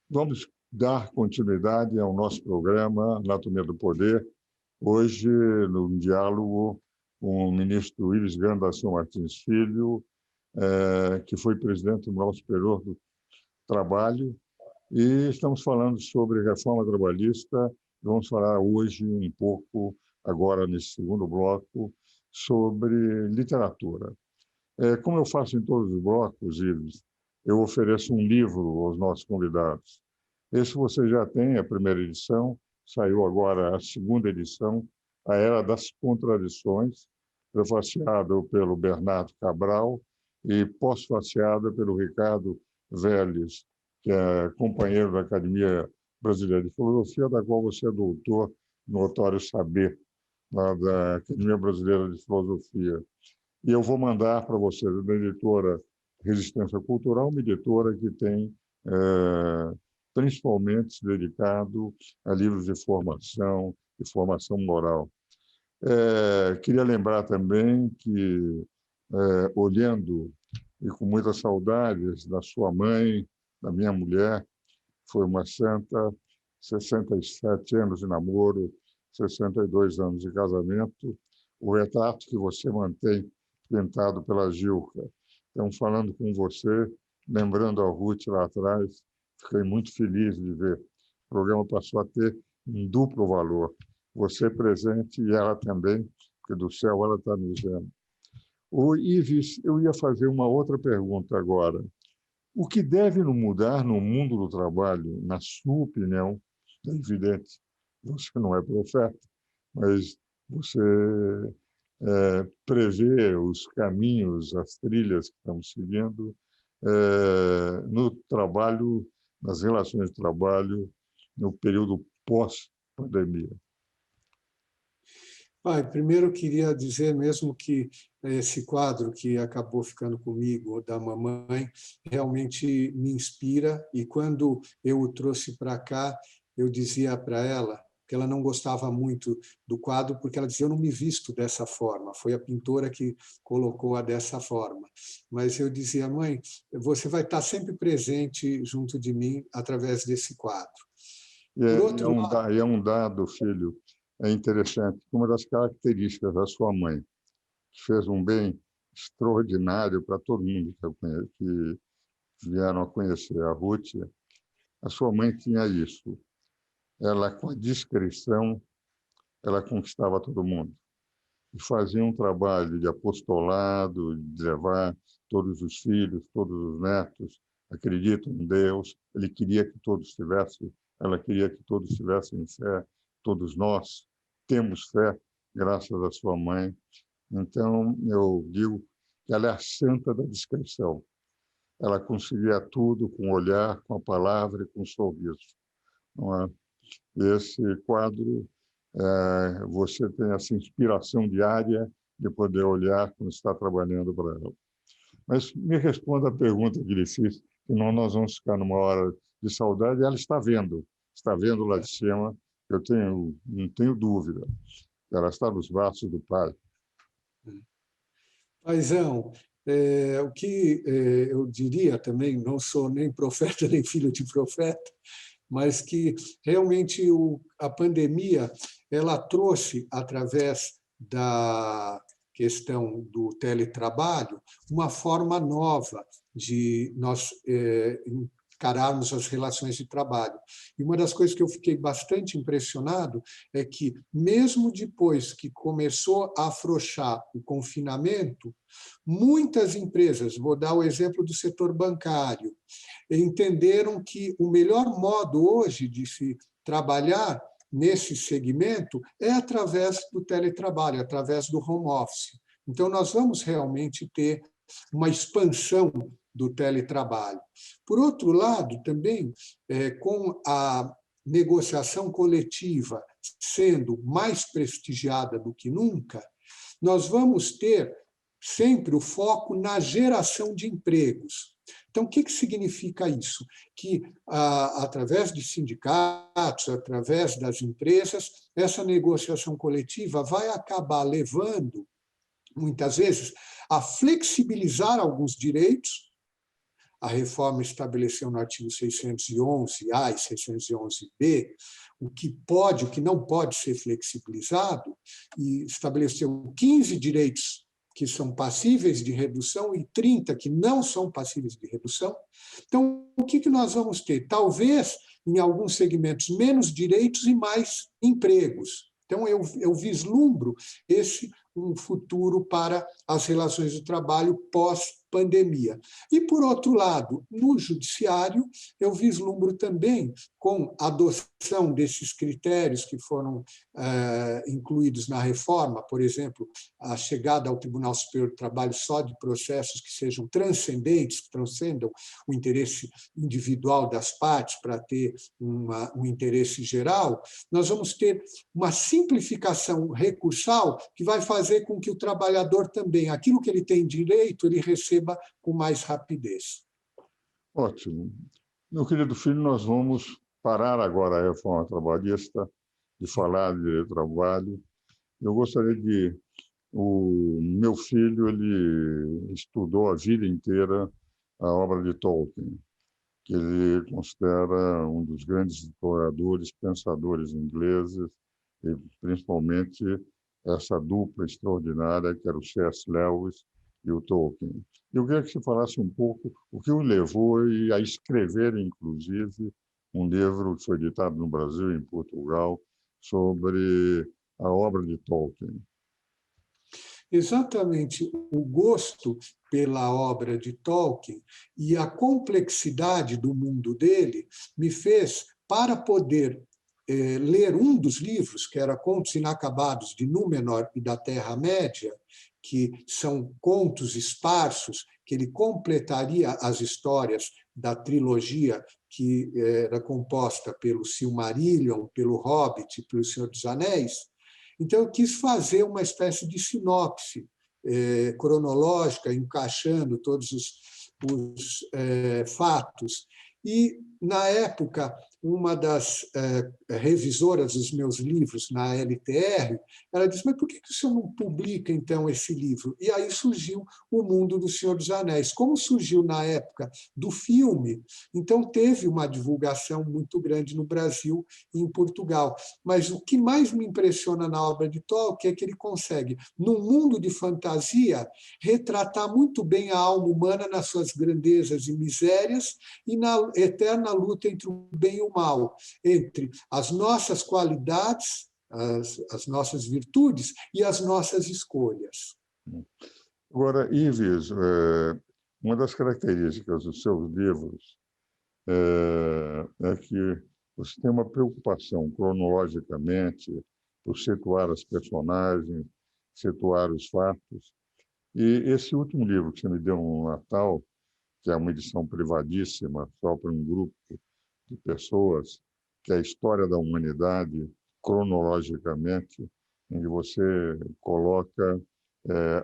Vamos dar continuidade ao nosso programa Anatomia do Poder, hoje no diálogo com o ministro Willis Gama da Silva Martins Filho, que foi presidente do Tribunal Superior do Trabalho, e estamos falando sobre reforma trabalhista. Vamos falar hoje um pouco, agora nesse segundo bloco, sobre literatura. Como eu faço em todos os blocos, Ives, eu ofereço um livro aos nossos convidados. Esse você já tem, a primeira edição, saiu agora a segunda edição, A Era das Contradições, prefaciado pelo Bernardo Cabral e pós-faciado pelo Ricardo Vélez, que é companheiro da Academia Brasileira de Filosofia, da qual você é doutor no Notório Saber, lá da Academia Brasileira de Filosofia. E eu vou mandar para você, da editora Resistência Cultural, uma editora que tem principalmente se dedicado a livros de formação e formação moral. Queria lembrar também que, olhando e com muitas saudades da sua mãe, da minha mulher, foi uma santa, 67 anos de namoro, 62 anos de casamento, o retrato que você mantém pintado pela Gilca. Então, falando com você, lembrando a Ruth lá atrás, fiquei muito feliz de ver. O programa passou a ter um duplo valor. Você presente e ela também, porque do céu ela está nos vendo. O Ives, eu ia fazer uma outra pergunta agora. O que deve mudar no mundo do trabalho, na sua opinião? É evidente, você não é profeta, mas você prevê os caminhos, as trilhas que estamos seguindo no trabalho, nas relações de trabalho, no período pós-pandemia. Primeiro eu queria dizer mesmo que esse quadro que acabou ficando comigo, da mamãe, realmente me inspira, e quando eu o trouxe para cá, eu dizia para ela que ela não gostava muito do quadro, porque ela dizia, eu não me visto dessa forma, foi a pintora que colocou-a dessa forma. Mas eu dizia, mãe, você vai estar sempre presente junto de mim através desse quadro. É um dado, filho, é interessante, uma das características da sua mãe, que fez um bem extraordinário para todo mundo que vieram a conhecer a Ruth, a sua mãe tinha isso. Ela, com a discrição, ela conquistava todo mundo. E fazia um trabalho de apostolado, de levar todos os filhos, todos os netos, acreditam em Deus. Ela queria que todos tivessem fé. Todos nós temos fé, graças à sua mãe. Então, eu digo que ela é a santa da discrição. Ela conseguia tudo com o olhar, com a palavra e com o sorriso. Não é? Esse quadro, você tem essa inspiração diária de poder olhar quando está trabalhando para ela. Mas me responda a pergunta que lhe fiz, senão nós vamos ficar numa hora de saudade. Ela está vendo lá de cima, não tenho dúvida. Ela está nos braços do Pai. Paizão, o que eu diria também, não sou nem profeta nem filho de profeta, mas que realmente a pandemia ela trouxe, através da questão do teletrabalho, uma forma nova de nós encararmos as relações de trabalho. E uma das coisas que eu fiquei bastante impressionado é que, mesmo depois que começou a afrouxar o confinamento, muitas empresas, vou dar o exemplo do setor bancário, entenderam que o melhor modo hoje de se trabalhar nesse segmento é através do teletrabalho, através do home office. Então, nós vamos realmente ter uma expansão do teletrabalho. Por outro lado, também, com a negociação coletiva sendo mais prestigiada do que nunca, nós vamos ter sempre o foco na geração de empregos. Então, o que significa isso? Que, através de sindicatos, através das empresas, essa negociação coletiva vai acabar levando, muitas vezes, a flexibilizar alguns direitos, a reforma estabeleceu no artigo 611-A e 611-B o que pode, o que não pode ser flexibilizado, e estabeleceu 15 direitos que são passíveis de redução e 30 que não são passíveis de redução. Então, o que nós vamos ter? Talvez, em alguns segmentos, menos direitos e mais empregos. Então, eu vislumbro um futuro para as relações de trabalho pós-pandemia. E, por outro lado, no judiciário, eu vislumbro também, com a adoção desses critérios que foram incluídos na reforma, por exemplo, a chegada ao Tribunal Superior do Trabalho só de processos que sejam transcendentes, que transcendam o interesse individual das partes para ter um interesse geral, nós vamos ter uma simplificação recursal que vai fazer com que o trabalhador também, aquilo que ele tem direito, ele receba com mais rapidez. Ótimo. Meu querido filho, nós vamos parar agora a reforma trabalhista, de falar de direito do trabalho. Eu gostaria de... O meu filho ele estudou a vida inteira a obra de Tolkien, que ele considera um dos grandes exploradores, pensadores ingleses, e principalmente essa dupla extraordinária que era o C.S. Lewis e o Tolkien. Eu queria que você falasse um pouco o que o levou a escrever, inclusive, um livro que foi editado no Brasil e em Portugal sobre a obra de Tolkien. Exatamente o gosto pela obra de Tolkien e a complexidade do mundo dele me fez, para poder ler um dos livros, que era Contos Inacabados de Númenor e da Terra-média, que são contos esparsos, que ele completaria as histórias da trilogia que era composta pelo Silmarillion, pelo Hobbit e pelo Senhor dos Anéis. Então, eu quis fazer uma espécie de sinopse cronológica, encaixando todos os fatos. E, na época, uma das revisoras dos meus livros na LTR, ela disse, mas por que o senhor não publica, então, esse livro? E aí surgiu O Mundo do Senhor dos Anéis. Como surgiu na época do filme, então teve uma divulgação muito grande no Brasil e em Portugal. Mas o que mais me impressiona na obra de Tolkien é que ele consegue, num mundo de fantasia, retratar muito bem a alma humana nas suas grandezas e misérias e na eterna luta entre o bem e o mal, entre as nossas qualidades, as nossas virtudes e as nossas escolhas. Agora, Ives, uma das características dos seus livros é que você tem uma preocupação cronologicamente por situar as personagens, situar os fatos. E esse último livro que você me deu no Natal, que é uma edição privadíssima, só para um grupo de pessoas, que é a história da humanidade, cronologicamente, em que você coloca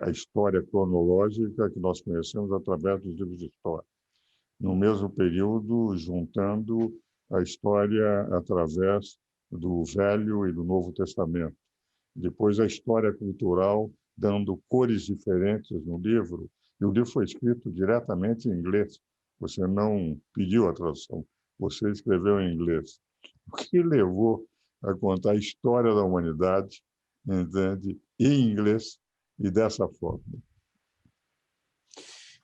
a história cronológica que nós conhecemos através dos livros de história. No mesmo período, juntando a história através do Velho e do Novo Testamento. Depois, a história cultural, dando cores diferentes no livro. E o livro foi escrito diretamente em inglês. Você não pediu a tradução, você escreveu em inglês. O que levou a contar a história da humanidade, entende, em inglês e dessa forma?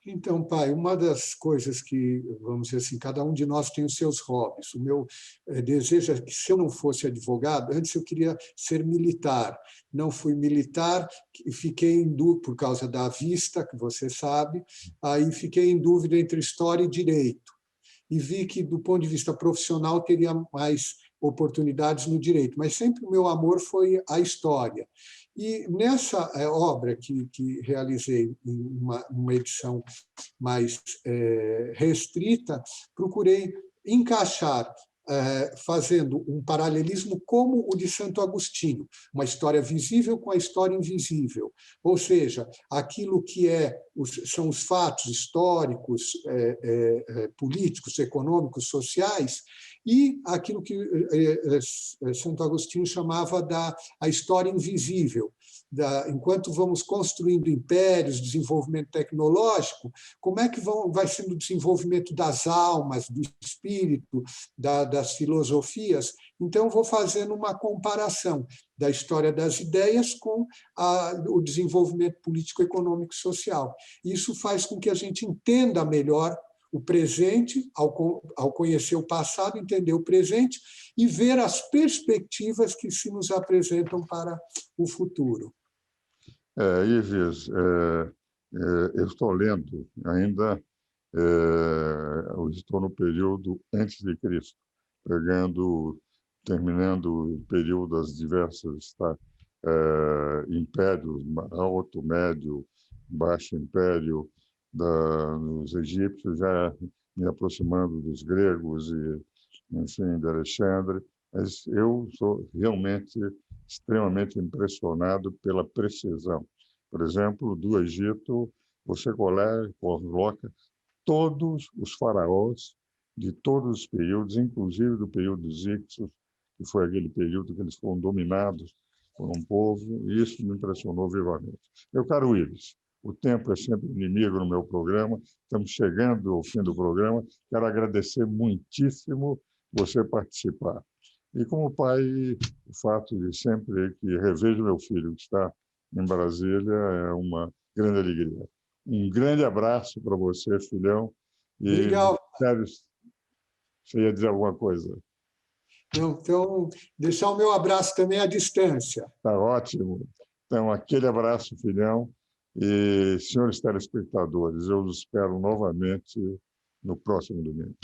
Então, pai, uma das coisas que, vamos dizer assim, cada um de nós tem os seus hobbies. O meu desejo é que, se eu não fosse advogado, antes eu queria ser militar. Não fui militar e fiquei em dúvida, por causa da vista, que você sabe, aí fiquei em dúvida entre história e direito. E vi que, do ponto de vista profissional, teria mais oportunidades no direito, mas sempre o meu amor foi a história. E nessa obra que realizei em uma edição mais restrita, procurei encaixar, fazendo um paralelismo como o de Santo Agostinho, uma história visível com a história invisível, ou seja, aquilo que são os fatos históricos, políticos, econômicos, sociais, e aquilo que Santo Agostinho chamava a história invisível, enquanto vamos construindo impérios, desenvolvimento tecnológico, como é que vai sendo o desenvolvimento das almas, do espírito, das filosofias. Então, vou fazendo uma comparação da história das ideias com o desenvolvimento político, econômico e social. Isso faz com que a gente entenda melhor o presente, ao conhecer o passado, entender o presente e ver as perspectivas que se nos apresentam para o futuro. Ives, eu estou lendo ainda, eu estou no período antes de Cristo, terminando o período das diversas impérios, alto, médio, baixo império, dos egípcios, já me aproximando dos gregos e, enfim, de Alexandre. Mas eu sou realmente extremamente impressionado pela precisão. Por exemplo, do Egito, você coloca todos os faraós de todos os períodos, inclusive do período dos Hicsos, que foi aquele período que eles foram dominados por um povo, e isso me impressionou vivamente. Meu caro Ives, o tempo é sempre inimigo no meu programa, estamos chegando ao fim do programa, quero agradecer muitíssimo você participar. E como pai, o fato de sempre que revejo meu filho que está em Brasília é uma grande alegria. Um grande abraço para você, filhão. E, legal. Sério, você ia dizer alguma coisa? Então, deixar o meu abraço também à distância. Está ótimo. Então, aquele abraço, filhão. E, senhores telespectadores, eu os espero novamente no próximo domingo.